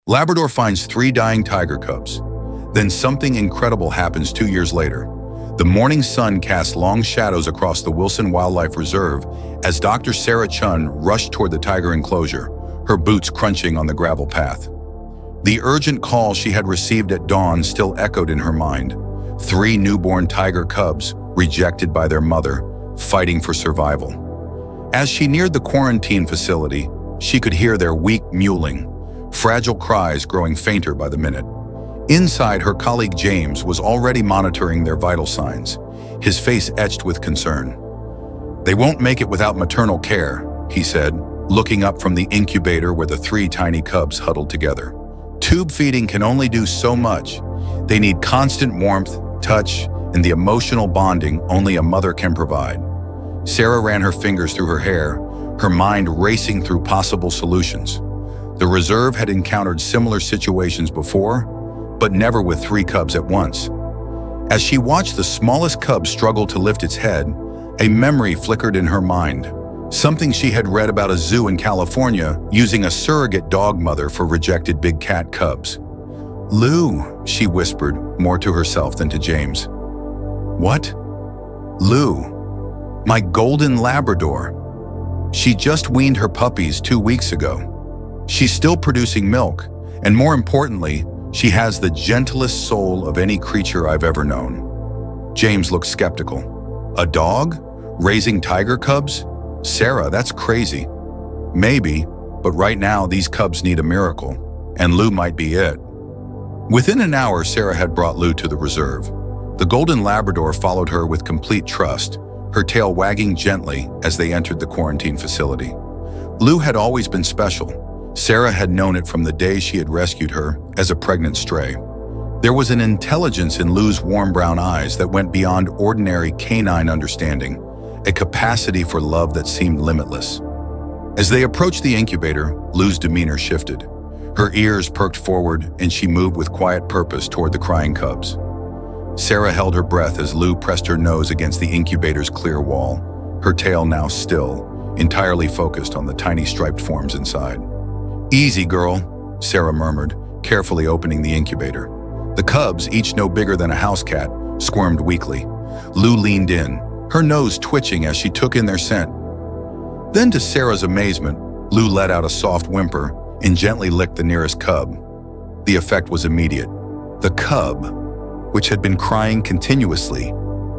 Labrador finds 3 dying tiger cubs. Then something incredible happens 2 years later. The morning sun casts long shadows across the Wilson Wildlife Reserve as Dr. Sarah Chun rushed toward the tiger enclosure, her boots crunching on the gravel path. The urgent call she had received at dawn still echoed in her mind. 3 newborn tiger cubs, rejected by their mother, fighting for survival. As she neared the quarantine facility, she could hear their weak mewling, fragile cries growing fainter by the minute. Inside, her colleague James was already monitoring their vital signs, his face etched with concern. "They won't make it without maternal care," he said, looking up from the incubator where the 3 tiny cubs huddled together. "Tube feeding can only do so much. They need constant warmth, touch, and the emotional bonding only a mother can provide." Sarah ran her fingers through her hair, her mind racing through possible solutions. The reserve had encountered similar situations before, but never with 3 cubs at once. As she watched the smallest cub struggle to lift its head, a memory flickered in her mind. Something she had read about a zoo in California using a surrogate dog mother for rejected big cat cubs. "Lou," she whispered, more to herself than to James. "What?" "Lou. My golden Labrador. She just weaned her puppies 2 weeks ago. She's still producing milk, and more importantly, she has the gentlest soul of any creature I've ever known." James looked skeptical. "A dog? Raising tiger cubs? Sarah, that's crazy." "Maybe, but right now these cubs need a miracle, and Lou might be it." Within an hour, Sarah had brought Lou to the reserve. The golden Labrador followed her with complete trust, her tail wagging gently as they entered the quarantine facility. Lou had always been special. Sarah had known it from the day she had rescued her as a pregnant stray. There was an intelligence in Lou's warm brown eyes that went beyond ordinary canine understanding, a capacity for love that seemed limitless. As they approached the incubator, Lou's demeanor shifted. Her ears perked forward and she moved with quiet purpose toward the crying cubs. Sarah held her breath as Lou pressed her nose against the incubator's clear wall, her tail now still, entirely focused on the tiny striped forms inside. "Easy, girl," Sarah murmured, carefully opening the incubator. The cubs, each no bigger than a house cat, squirmed weakly. Lou leaned in, her nose twitching as she took in their scent. Then, to Sarah's amazement, Lou let out a soft whimper and gently licked the nearest cub. The effect was immediate. The cub, which had been crying continuously,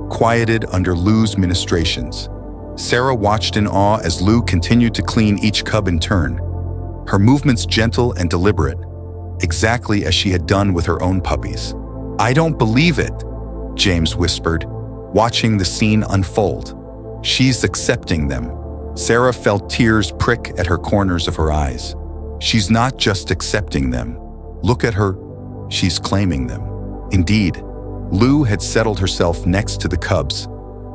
quieted under Lou's ministrations. Sarah watched in awe as Lou continued to clean each cub in turn, her movements gentle and deliberate, exactly as she had done with her own puppies. "I don't believe it," James whispered, watching the scene unfold. "She's accepting them." Sarah felt tears prick at her corners of her eyes. "She's not just accepting them. Look at her. She's claiming them." Indeed, Lou had settled herself next to the cubs,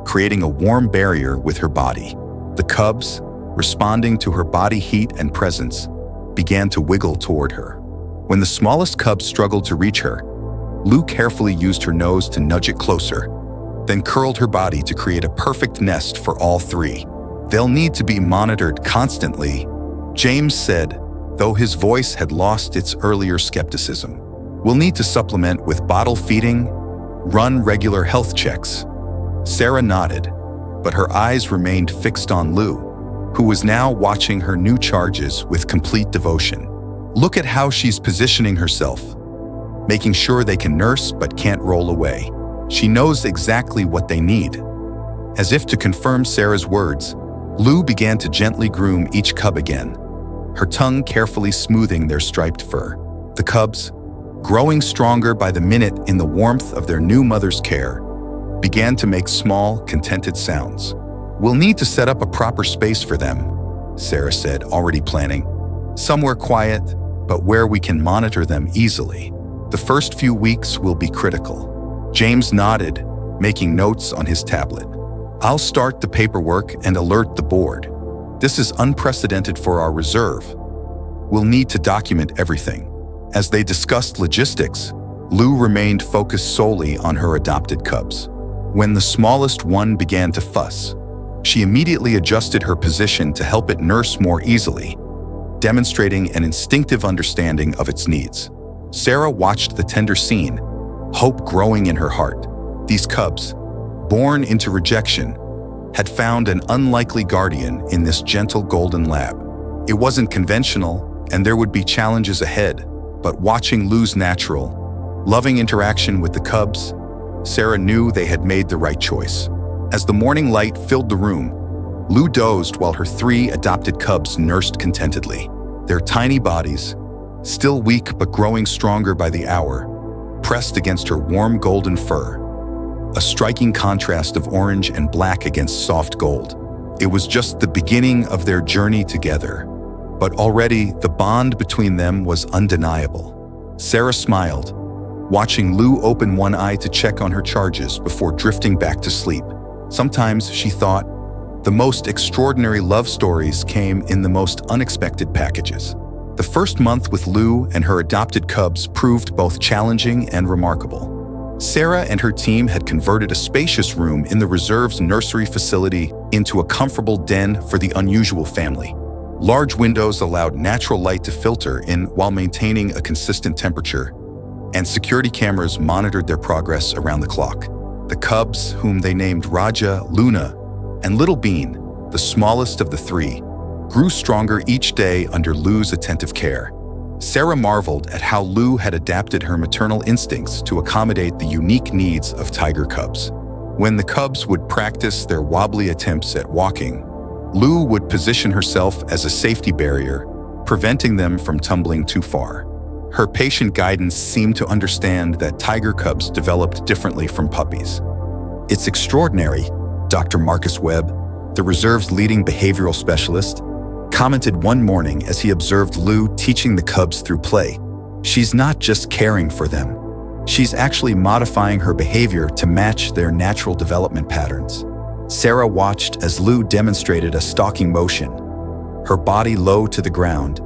creating a warm barrier with her body. The cubs, responding to her body heat and presence, began to wiggle toward her. When the smallest cub struggled to reach her, Lou carefully used her nose to nudge it closer, then curled her body to create a perfect nest for all 3. "They'll need to be monitored constantly," James said, though his voice had lost its earlier skepticism. "We'll need to supplement with bottle feeding, run regular health checks." Sarah nodded, but her eyes remained fixed on Lou, who was now watching her new charges with complete devotion. "Look at how she's positioning herself, making sure they can nurse but can't roll away. She knows exactly what they need." As if to confirm Sarah's words, Lou began to gently groom each cub again, her tongue carefully smoothing their striped fur. The cubs, growing stronger by the minute in the warmth of their new mother's care, began to make small, contented sounds. "We'll need to set up a proper space for them," Sarah said, already planning. "Somewhere quiet, but where we can monitor them easily. The first few weeks will be critical." James nodded, making notes on his tablet. "I'll start the paperwork and alert the board. This is unprecedented for our reserve. We'll need to document everything." As they discussed logistics, Lou remained focused solely on her adopted cubs. When the smallest one began to fuss, she immediately adjusted her position to help it nurse more easily, demonstrating an instinctive understanding of its needs. Sarah watched the tender scene, hope growing in her heart. These cubs, born into rejection, had found an unlikely guardian in this gentle golden lab. It wasn't conventional, and there would be challenges ahead, but watching Lou's natural, loving interaction with the cubs, Sarah knew they had made the right choice. As the morning light filled the room, Lou dozed while her 3 adopted cubs nursed contentedly. Their tiny bodies, still weak but growing stronger by the hour, pressed against her warm golden fur, a striking contrast of orange and black against soft gold. It was just the beginning of their journey together, but already the bond between them was undeniable. Sarah smiled, watching Lou open one eye to check on her charges before drifting back to sleep. Sometimes, she thought, the most extraordinary love stories came in the most unexpected packages. The first month with Lou and her adopted cubs proved both challenging and remarkable. Sarah and her team had converted a spacious room in the reserve's nursery facility into a comfortable den for the unusual family. Large windows allowed natural light to filter in while maintaining a consistent temperature, and security cameras monitored their progress around the clock. The cubs, whom they named Raja, Luna, and Little Bean, the smallest of the 3, grew stronger each day under Lou's attentive care. Sarah marveled at how Lou had adapted her maternal instincts to accommodate the unique needs of tiger cubs. When the cubs would practice their wobbly attempts at walking, Lou would position herself as a safety barrier, preventing them from tumbling too far. Her patient guidance seemed to understand that tiger cubs developed differently from puppies. "It's extraordinary," Dr. Marcus Webb, the reserve's leading behavioral specialist, commented one morning as he observed Lou teaching the cubs through play. "She's not just caring for them. She's actually modifying her behavior to match their natural development patterns." Sarah watched as Lou demonstrated a stalking motion, her body low to the ground,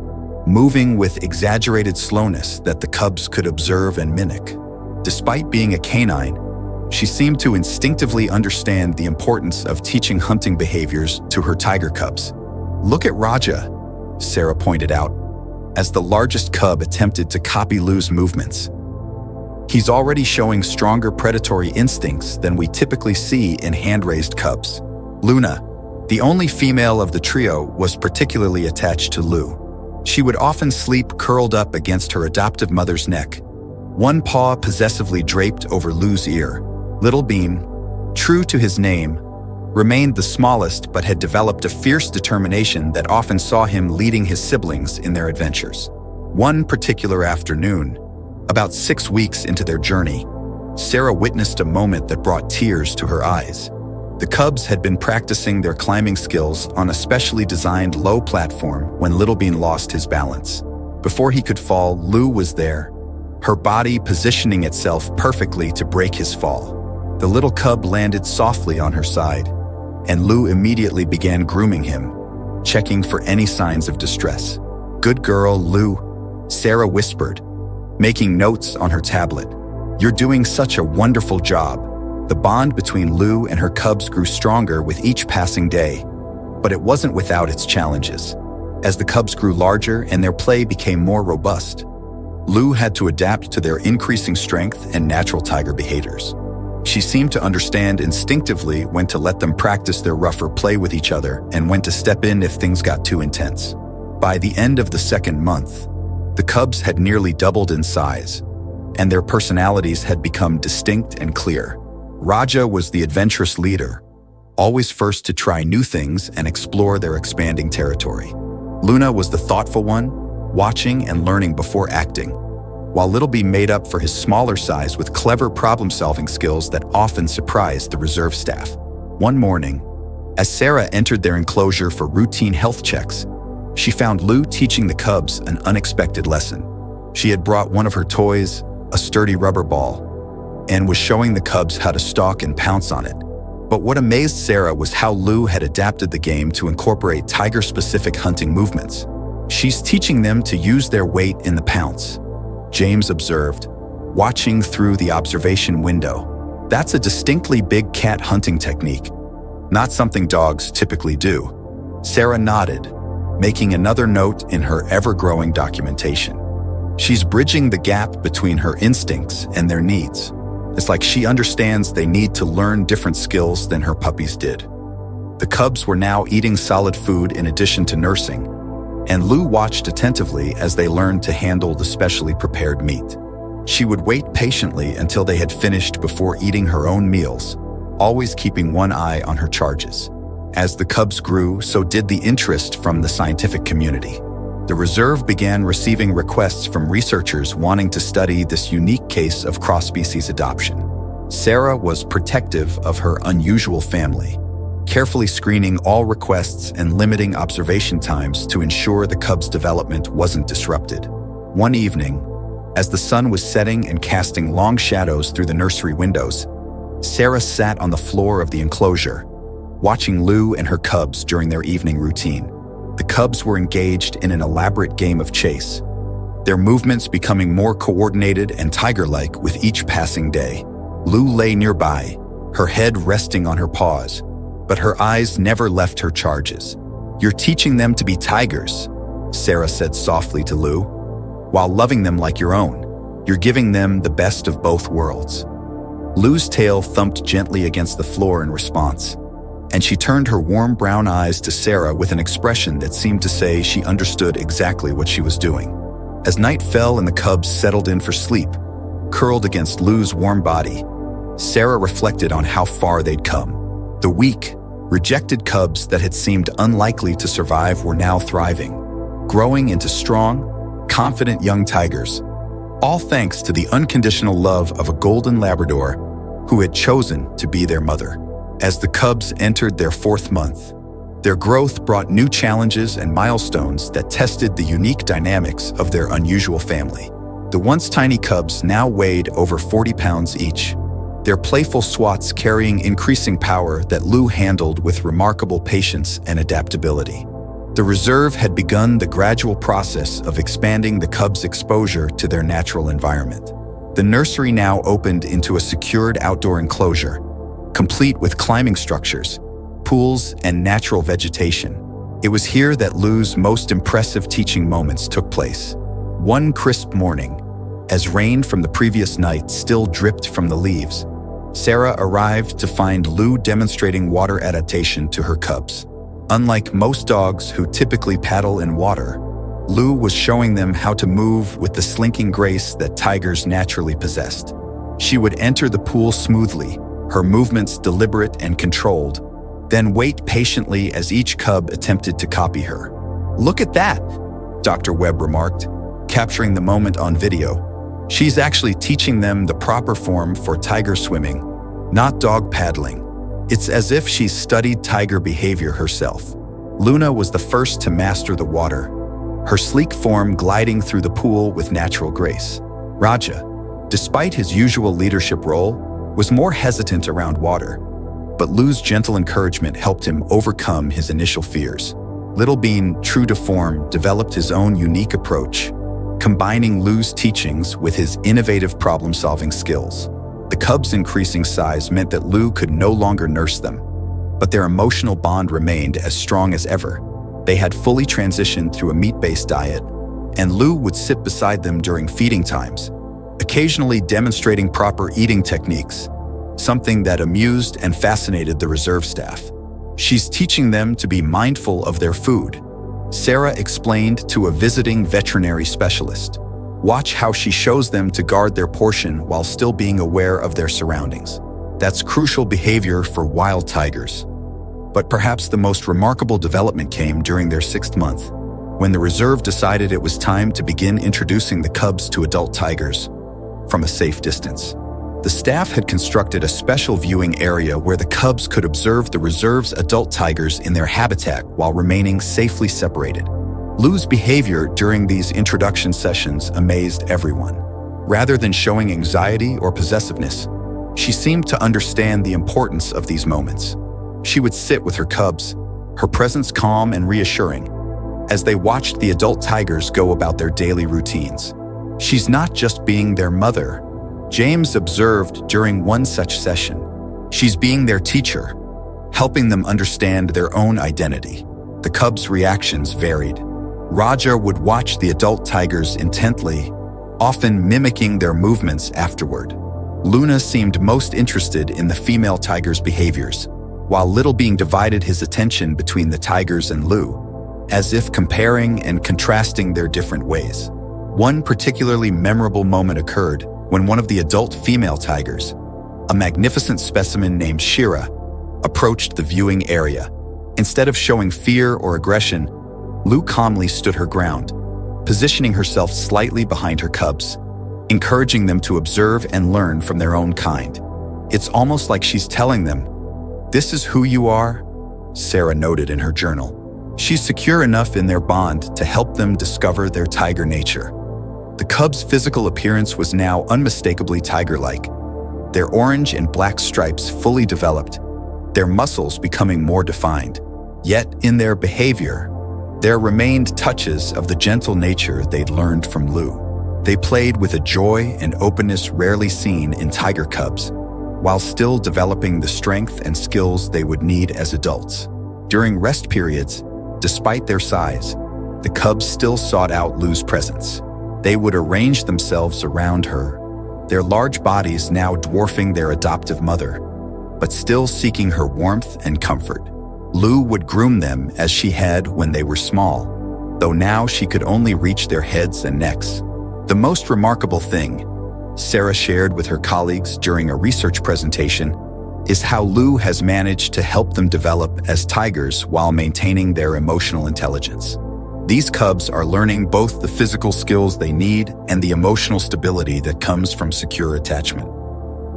moving with exaggerated slowness that the cubs could observe and mimic. Despite being a canine, she seemed to instinctively understand the importance of teaching hunting behaviors to her tiger cubs. "Look at Raja," Sarah pointed out, as the largest cub attempted to copy Lou's movements. "He's already showing stronger predatory instincts than we typically see in hand-raised cubs." Luna, the only female of the trio, was particularly attached to Lou. She would often sleep curled up against her adoptive mother's neck, one paw possessively draped over Lou's ear. Little Bean, true to his name, remained the smallest but had developed a fierce determination that often saw him leading his siblings in their adventures. One particular afternoon, about 6 weeks into their journey, Sarah witnessed a moment that brought tears to her eyes. The cubs had been practicing their climbing skills on a specially designed low platform when Little Bean lost his balance. Before he could fall, Lou was there, her body positioning itself perfectly to break his fall. The little cub landed softly on her side, and Lou immediately began grooming him, checking for any signs of distress. "Good girl, Lou," Sarah whispered, making notes on her tablet. "You're doing such a wonderful job." The bond between Lou and her cubs grew stronger with each passing day, but it wasn't without its challenges. As the cubs grew larger and their play became more robust, Lou had to adapt to their increasing strength and natural tiger behaviors. She seemed to understand instinctively when to let them practice their rougher play with each other and when to step in if things got too intense. By the end of the second month, the cubs had nearly doubled in size, and their personalities had become distinct and clear. Raja was the adventurous leader, always first to try new things and explore their expanding territory. Luna was the thoughtful one, watching and learning before acting, while Little Bean made up for his smaller size with clever problem-solving skills that often surprised the reserve staff. One morning, as Sarah entered their enclosure for routine health checks, she found Lou teaching the cubs an unexpected lesson. She had brought one of her toys, a sturdy rubber ball, and was showing the cubs how to stalk and pounce on it. But what amazed Sarah was how Lou had adapted the game to incorporate tiger-specific hunting movements. "She's teaching them to use their weight in the pounce," James observed, watching through the observation window. "That's a distinctly big cat hunting technique, not something dogs typically do." Sarah nodded, making another note in her ever-growing documentation. She's bridging the gap between her instincts and their needs. It's like she understands they need to learn different skills than her puppies did. The cubs were now eating solid food in addition to nursing, and Lou watched attentively as they learned to handle the specially prepared meat. She would wait patiently until they had finished before eating her own meals, always keeping one eye on her charges. As the cubs grew, so did the interest from the scientific community. The reserve began receiving requests from researchers wanting to study this unique case of cross-species adoption. Sarah was protective of her unusual family, carefully screening all requests and limiting observation times to ensure the cubs' development wasn't disrupted. One evening, as the sun was setting and casting long shadows through the nursery windows, Sarah sat on the floor of the enclosure, watching Lou and her cubs during their evening routine. The cubs were engaged in an elaborate game of chase, their movements becoming more coordinated and tiger-like with each passing day. Lou lay nearby, her head resting on her paws, but her eyes never left her charges. "You're teaching them to be tigers," Sarah said softly to Lou. "While loving them like your own, you're giving them the best of both worlds." Lou's tail thumped gently against the floor in response, and she turned her warm brown eyes to Sarah with an expression that seemed to say she understood exactly what she was doing. As night fell and the cubs settled in for sleep, curled against Lou's warm body, Sarah reflected on how far they'd come. The weak, rejected cubs that had seemed unlikely to survive were now thriving, growing into strong, confident young tigers, all thanks to the unconditional love of a golden Labrador who had chosen to be their mother. As the cubs entered their 4th month, their growth brought new challenges and milestones that tested the unique dynamics of their unusual family. The once tiny cubs now weighed over 40 pounds each, their playful swats carrying increasing power that Lou handled with remarkable patience and adaptability. The reserve had begun the gradual process of expanding the cubs' exposure to their natural environment. The nursery now opened into a secured outdoor enclosure, complete with climbing structures, pools, and natural vegetation. It was here that Lou's most impressive teaching moments took place. One crisp morning, as rain from the previous night still dripped from the leaves, Sarah arrived to find Lou demonstrating water adaptation to her cubs. Unlike most dogs who typically paddle in water, Lou was showing them how to move with the slinking grace that tigers naturally possessed. She would enter the pool smoothly, her movements deliberate and controlled, then wait patiently as each cub attempted to copy her. "Look at that," Dr. Webb remarked, capturing the moment on video. "She's actually teaching them the proper form for tiger swimming, not dog paddling. It's as if she's studied tiger behavior herself." Luna was the first to master the water, her sleek form gliding through the pool with natural grace. Raja, despite his usual leadership role, was more hesitant around water, but Lou's gentle encouragement helped him overcome his initial fears. Little Bean, true to form, developed his own unique approach, combining Lou's teachings with his innovative problem-solving skills. The cubs' increasing size meant that Lou could no longer nurse them, but their emotional bond remained as strong as ever. They had fully transitioned through a meat-based diet, and Lou would sit beside them during feeding times, occasionally demonstrating proper eating techniques, something that amused and fascinated the reserve staff. "She's teaching them to be mindful of their food," Sarah explained to a visiting veterinary specialist. "Watch how she shows them to guard their portion while still being aware of their surroundings. That's crucial behavior for wild tigers." But perhaps the most remarkable development came during their 6th month, when the reserve decided it was time to begin introducing the cubs to adult tigers from a safe distance. The staff had constructed a special viewing area where the cubs could observe the reserve's adult tigers in their habitat while remaining safely separated. Lou's behavior during these introduction sessions amazed everyone. Rather than showing anxiety or possessiveness, she seemed to understand the importance of these moments. She would sit with her cubs, her presence calm and reassuring, as they watched the adult tigers go about their daily routines. "She's not just being their mother," James observed during one such session. "She's being their teacher, helping them understand their own identity." The cubs' reactions varied. Raja would watch the adult tigers intently, often mimicking their movements afterward. Luna seemed most interested in the female tiger's behaviors, while Little Bean divided his attention between the tigers and Lou, as if comparing and contrasting their different ways. One particularly memorable moment occurred when one of the adult female tigers, a magnificent specimen named Shira, approached the viewing area. Instead of showing fear or aggression, Lou calmly stood her ground, positioning herself slightly behind her cubs, encouraging them to observe and learn from their own kind. It's almost like she's telling them, "This is who you are," Sarah noted in her journal. She's secure enough in their bond to help them discover their tiger nature. The cubs' physical appearance was now unmistakably tiger-like, their orange and black stripes fully developed, their muscles becoming more defined. Yet, in their behavior, there remained touches of the gentle nature they'd learned from Lou. They played with a joy and openness rarely seen in tiger cubs, while still developing the strength and skills they would need as adults. During rest periods, despite their size, the cubs still sought out Lou's presence. They would arrange themselves around her, their large bodies now dwarfing their adoptive mother, but still seeking her warmth and comfort. Lou would groom them as she had when they were small, though now she could only reach their heads and necks. The most remarkable thing, Sarah shared with her colleagues during a research presentation, is how Lou has managed to help them develop as tigers while maintaining their emotional intelligence. These cubs are learning both the physical skills they need and the emotional stability that comes from secure attachment.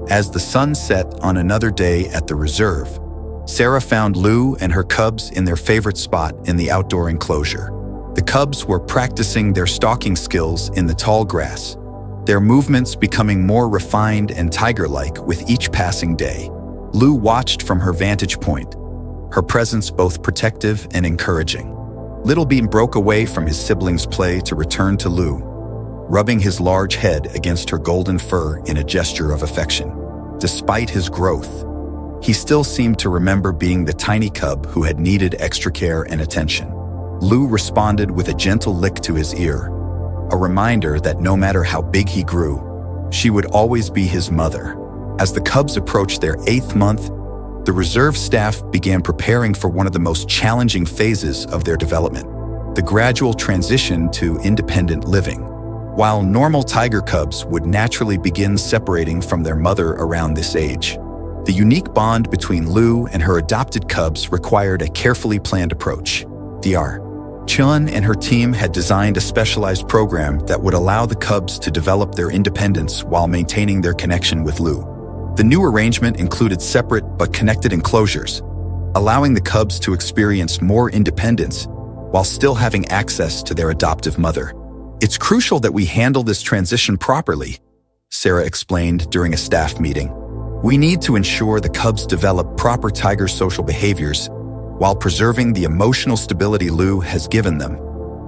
As the sun set on another day at the reserve, Sarah found Lou and her cubs in their favorite spot in the outdoor enclosure. The cubs were practicing their stalking skills in the tall grass, their movements becoming more refined and tiger-like with each passing day. Lou watched from her vantage point, her presence both protective and encouraging. Little Bean broke away from his siblings' play to return to Lou, rubbing his large head against her golden fur in a gesture of affection. Despite his growth, he still seemed to remember being the tiny cub who had needed extra care and attention. Lou responded with a gentle lick to his ear, a reminder that no matter how big he grew, she would always be his mother. As the cubs approached their 8th month, the reserve staff began preparing for one of the most challenging phases of their development, the gradual transition to independent living. While normal tiger cubs would naturally begin separating from their mother around this age, the unique bond between Lou and her adopted cubs required a carefully planned approach. Dr. Chun and her team had designed a specialized program that would allow the cubs to develop their independence while maintaining their connection with Lou. The new arrangement included separate but connected enclosures, allowing the cubs to experience more independence while still having access to their adoptive mother. "It's crucial that we handle this transition properly," Sarah explained during a staff meeting. "We need to ensure the cubs develop proper tiger social behaviors while preserving the emotional stability Lou has given them."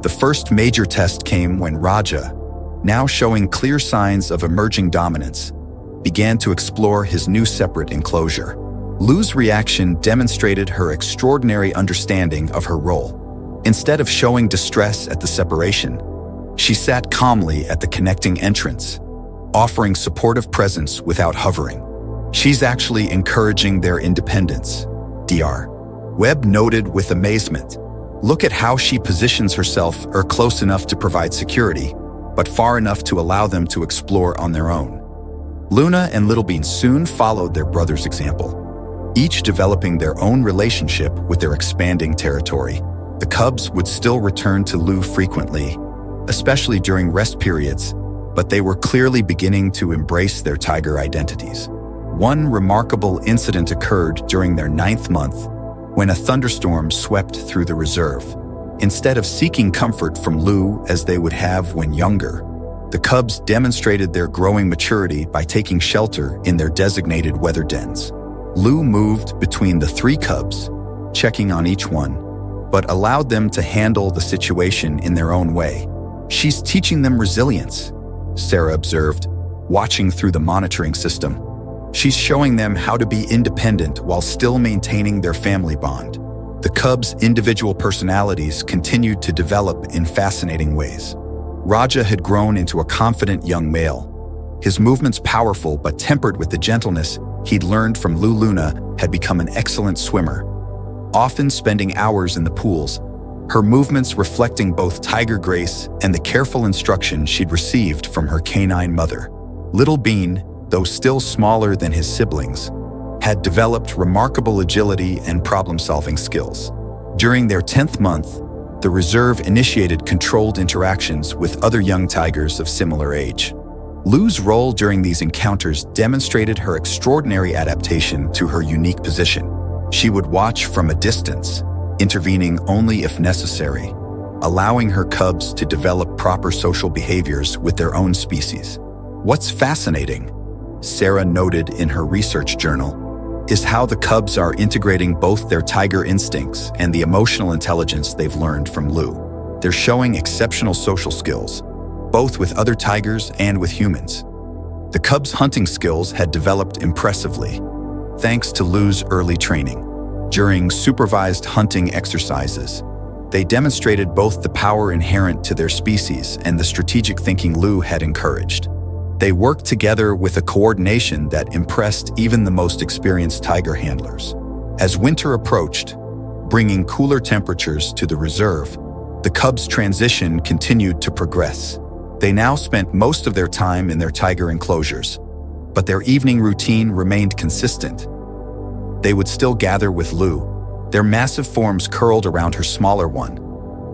The first major test came when Raja, now showing clear signs of emerging dominance, began to explore his new separate enclosure. Lou's reaction demonstrated her extraordinary understanding of her role. Instead of showing distress at the separation, she sat calmly at the connecting entrance, offering supportive presence without hovering. "She's actually encouraging their independence," Dr. Webb noted with amazement. "Look at how she positions herself close enough to provide security, but far enough to allow them to explore on their own." Luna and Little Bean soon followed their brother's example, each developing their own relationship with their expanding territory. The cubs would still return to Lou frequently, especially during rest periods, but they were clearly beginning to embrace their tiger identities. One remarkable incident occurred during their 9th month, when a thunderstorm swept through the reserve. Instead of seeking comfort from Lou as they would have when younger, the cubs demonstrated their growing maturity by taking shelter in their designated weather dens. Lou moved between the 3 cubs, checking on each one, but allowed them to handle the situation in their own way. "She's teaching them resilience," Sarah observed, watching through the monitoring system. "She's showing them how to be independent while still maintaining their family bond." The cubs' individual personalities continued to develop in fascinating ways. Raja had grown into a confident young male. His movements powerful but tempered with the gentleness he'd learned from Luna had become an excellent swimmer, often spending hours in the pools, her movements reflecting both tiger grace and the careful instruction she'd received from her canine mother. Little Bean, though still smaller than his siblings, had developed remarkable agility and problem-solving skills. During their 10th month, the reserve initiated controlled interactions with other young tigers of similar age. Lu's role during these encounters demonstrated her extraordinary adaptation to her unique position. She would watch from a distance, intervening only if necessary, allowing her cubs to develop proper social behaviors with their own species. What's fascinating, Sarah noted in her research journal, is how the cubs are integrating both their tiger instincts and the emotional intelligence they've learned from Lu. They're showing exceptional social skills, both with other tigers and with humans. The cubs' hunting skills had developed impressively, thanks to Lu's early training. During supervised hunting exercises, they demonstrated both the power inherent to their species and the strategic thinking Lu had encouraged. They worked together with a coordination that impressed even the most experienced tiger handlers. As winter approached, bringing cooler temperatures to the reserve, the cubs' transition continued to progress. They now spent most of their time in their tiger enclosures, but their evening routine remained consistent. They would still gather with Lu, their massive forms curled around her smaller one,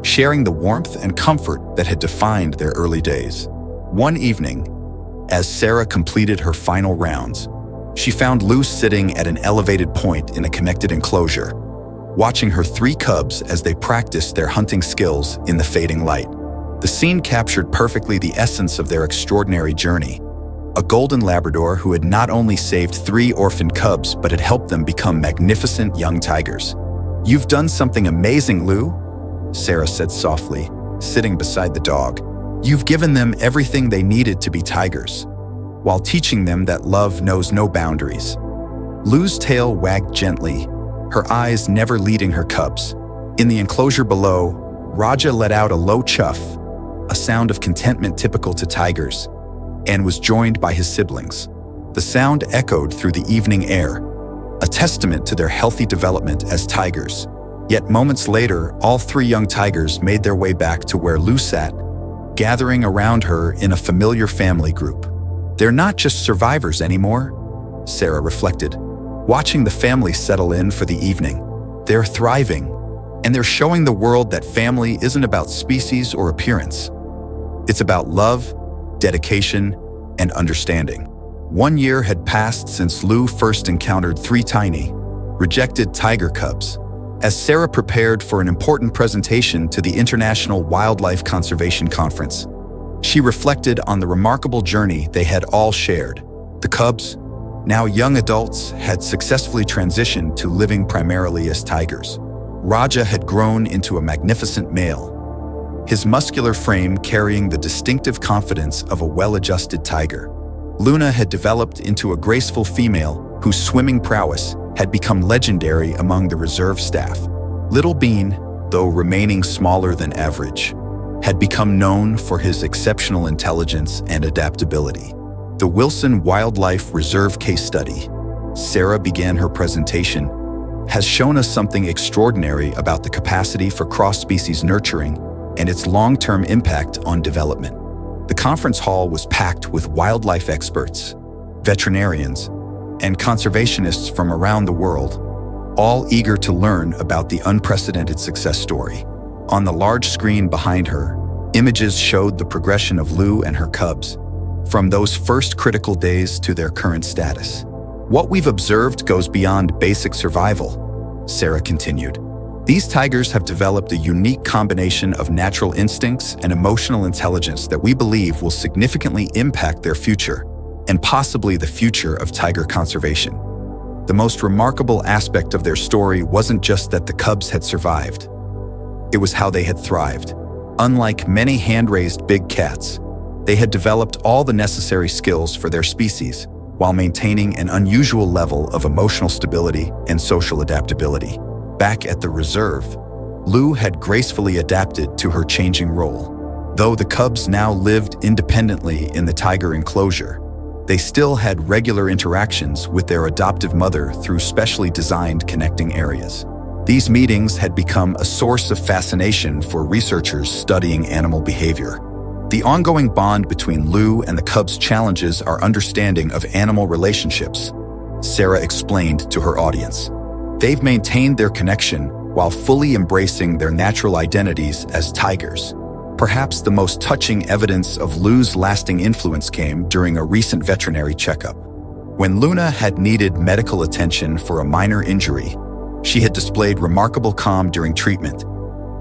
sharing the warmth and comfort that had defined their early days. One evening, as Sarah completed her final rounds, she found Lu sitting at an elevated point in a connected enclosure, watching her 3 cubs as they practiced their hunting skills in the fading light. The scene captured perfectly the essence of their extraordinary journey. A golden Labrador who had not only saved 3 orphaned cubs but had helped them become magnificent young tigers. "You've done something amazing, Lu," Sarah said softly, sitting beside the dog. "You've given them everything they needed to be tigers, while teaching them that love knows no boundaries." Lu's tail wagged gently, her eyes never leading her cubs. In the enclosure below, Raja let out a low chuff, a sound of contentment typical to tigers, and was joined by his siblings. The sound echoed through the evening air, a testament to their healthy development as tigers. Yet moments later, all 3 young tigers made their way back to where Lu sat, gathering around her in a familiar family group. "They're not just survivors anymore," Sarah reflected, watching the family settle in for the evening. "They're thriving, and they're showing the world that family isn't about species or appearance. It's about love, dedication, and understanding." 1 year had passed since Lu first encountered 3 tiny, rejected tiger cubs. As Sarah prepared for an important presentation to the International Wildlife Conservation Conference, she reflected on the remarkable journey they had all shared. The cubs, now young adults, had successfully transitioned to living primarily as tigers. Raja had grown into a magnificent male, his muscular frame carrying the distinctive confidence of a well-adjusted tiger. Luna had developed into a graceful female whose swimming prowess had become legendary among the reserve staff. Little Bean, though remaining smaller than average, had become known for his exceptional intelligence and adaptability. The Wilson Wildlife Reserve case study, Sarah began her presentation, has shown us something extraordinary about the capacity for cross-species nurturing and its long-term impact on development. The conference hall was packed with wildlife experts, veterinarians, and conservationists from around the world, all eager to learn about the unprecedented success story. On the large screen behind her, images showed the progression of Lu and her cubs, from those first critical days to their current status. "What we've observed goes beyond basic survival," Sarah continued. "These tigers have developed a unique combination of natural instincts and emotional intelligence that we believe will significantly impact their future, and possibly the future of tiger conservation." The most remarkable aspect of their story wasn't just that the cubs had survived. It was how they had thrived. Unlike many hand-raised big cats, they had developed all the necessary skills for their species, while maintaining an unusual level of emotional stability and social adaptability. Back at the reserve, Lu had gracefully adapted to her changing role. Though the cubs now lived independently in the tiger enclosure, they still had regular interactions with their adoptive mother through specially designed connecting areas. These meetings had become a source of fascination for researchers studying animal behavior. The ongoing bond between Lu and the cubs challenges our understanding of animal relationships, Sarah explained to her audience. They've maintained their connection while fully embracing their natural identities as tigers. Perhaps the most touching evidence of Lu's lasting influence came during a recent veterinary checkup. When Luna had needed medical attention for a minor injury, she had displayed remarkable calm during treatment,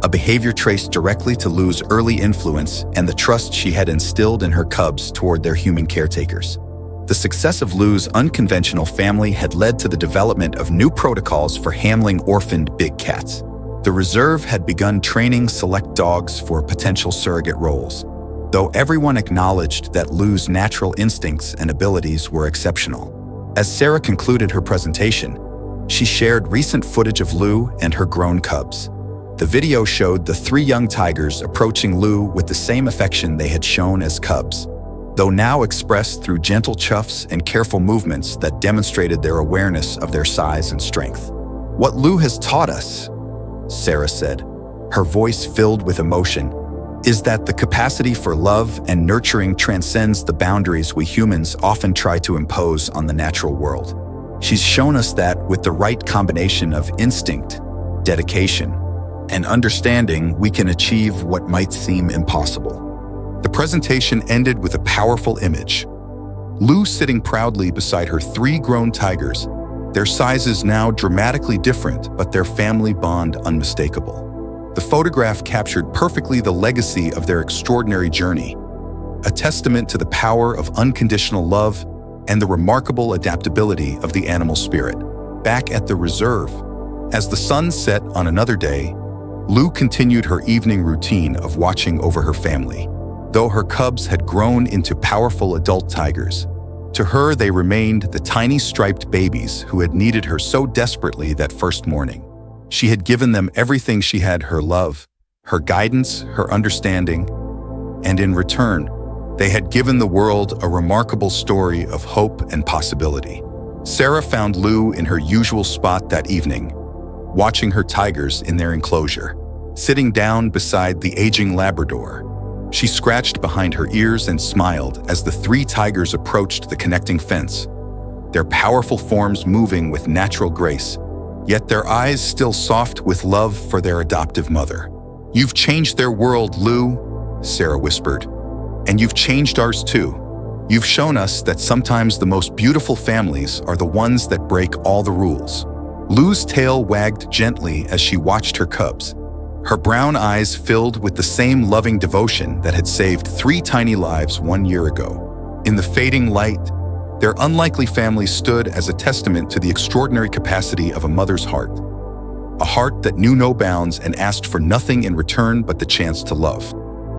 a behavior traced directly to Lu's early influence and the trust she had instilled in her cubs toward their human caretakers. The success of Lu's unconventional family had led to the development of new protocols for handling orphaned big cats. The reserve had begun training select dogs for potential surrogate roles, though everyone acknowledged that Lu's natural instincts and abilities were exceptional. As Sarah concluded her presentation, she shared recent footage of Lu and her grown cubs. The video showed the 3 young tigers approaching Lu with the same affection they had shown as cubs, though now expressed through gentle chuffs and careful movements that demonstrated their awareness of their size and strength. "What Lu has taught us," Sarah said, her voice filled with emotion, "is that the capacity for love and nurturing transcends the boundaries we humans often try to impose on the natural world. She's shown us that with the right combination of instinct, dedication, and understanding, we can achieve what might seem impossible." The presentation ended with a powerful image. Lu sitting proudly beside her 3 grown tigers, their sizes now dramatically different, but their family bond unmistakable. The photograph captured perfectly the legacy of their extraordinary journey, a testament to the power of unconditional love and the remarkable adaptability of the animal spirit. Back at the reserve, as the sun set on another day, Lu continued her evening routine of watching over her family. Though her cubs had grown into powerful adult tigers, to her they remained the tiny striped babies who had needed her so desperately that first morning. She had given them everything she had: her love, her guidance, her understanding, and in return, they had given the world a remarkable story of hope and possibility. Sarah found Lu in her usual spot that evening, watching her tigers in their enclosure. Sitting down beside the aging Labrador, she scratched behind her ears and smiled as the 3 tigers approached the connecting fence, their powerful forms moving with natural grace, yet their eyes still soft with love for their adoptive mother. "You've changed their world, Lu," Sarah whispered, "and you've changed ours too. You've shown us that sometimes the most beautiful families are the ones that break all the rules." Lu's tail wagged gently as she watched her cubs, her brown eyes filled with the same loving devotion that had saved 3 tiny lives 1 year ago. In the fading light, their unlikely family stood as a testament to the extraordinary capacity of a mother's heart, a heart that knew no bounds and asked for nothing in return but the chance to love.